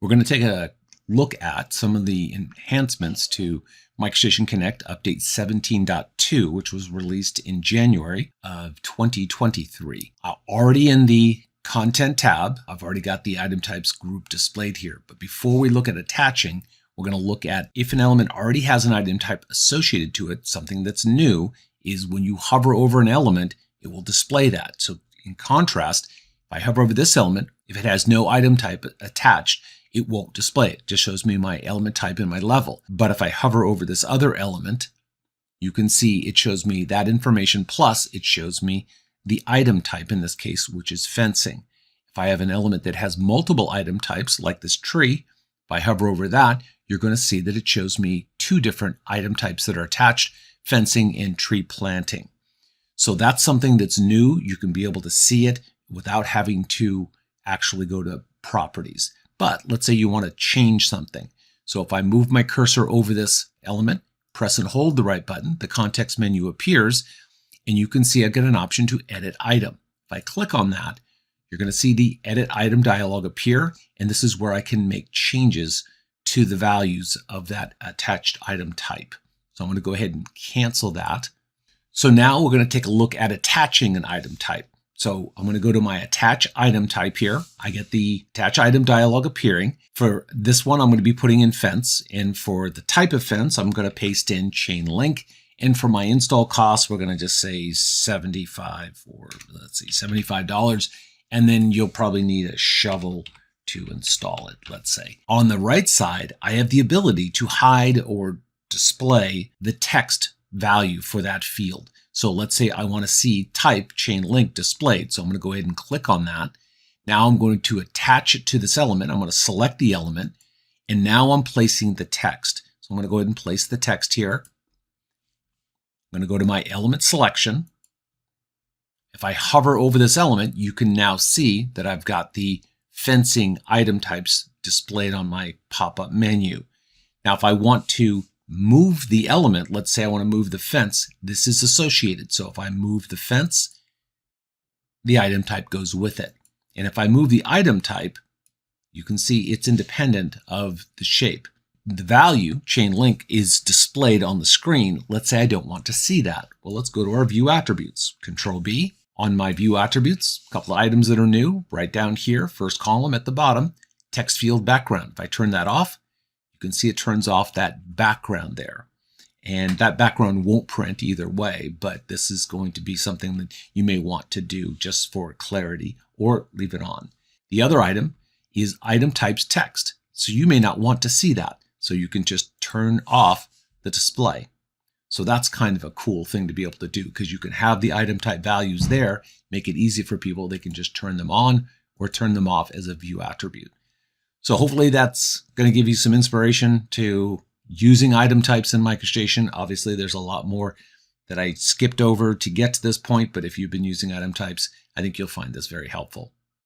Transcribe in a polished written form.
We're going to take a look at some of the enhancements to MicroStation Connect Update 17.2, which was released in January of 2023. Already in the Content tab, I've already got the item types group displayed here. But before we look at attaching, we're going to look at if an element already has an item type associated to it. Something that's new is when you hover over an element, it will display that. So in contrast, if I hover over this element, if it has no item type attached, it won't display it. It just shows me my element type and my level. But if I hover over this other element, you can see it shows me that information, plus it shows me the item type in this case, which is fencing. If I have an element that has multiple item types, like this tree, if I hover over that, you're going to see that it shows me two different item types that are attached, fencing and tree planting. So that's something that's new. You can be able to see it without having to actually go to properties. But let's say you want to change something. So if I move my cursor over this element, press and hold the right button, the context menu appears, and you can see I get an option to edit item. If I click on that, you're going to see the edit item dialog appear, and this is where I can make changes to the values of that attached item type. So I'm going to go ahead and cancel that. So now we're going to take a look at attaching an item type. So I'm going to go to my attach item type here. I get the attach item dialog appearing. For this one, I'm going to be putting in fence. And for the type of fence, I'm going to paste in chain link. And for my install cost, we're going to just say $75. And then you'll probably need a shovel to install it, let's say. On the right side, I have the ability to hide or display the text value for that field. So let's say I want to see type chain link displayed. So I'm going to go ahead and click on that. Now I'm going to attach it to this element. I'm going to select the element, and now I'm placing the text. So I'm going to go ahead and place the text here. I'm going to go to my element selection. If I hover over this element, you can now see that I've got the fencing item types displayed on my pop-up menu. Now, if I want to move the element, let's say I want to move the fence, this is associated. So if I move the fence, the item type goes with it. And if I move the item type, you can see it's independent of the shape. The value, chain link, is displayed on the screen. Let's say I don't want to see that. Well, let's go to our view attributes. Control B. On my view attributes, a couple of items that are new, right down here, first column at the bottom, text field background. If I turn that off, you can see it turns off that background there. And that background won't print either way, but this is going to be something that you may want to do just for clarity, or leave it on. The other item is item types text. So you may not want to see that. So you can just turn off the display. So that's kind of a cool thing to be able to do, because you can have the item type values there, make it easy for people. They can just turn them on or turn them off as a view attribute. So hopefully that's going to give you some inspiration to using item types in MicroStation. Obviously, there's a lot more that I skipped over to get to this point, but if you've been using item types, I think you'll find this very helpful.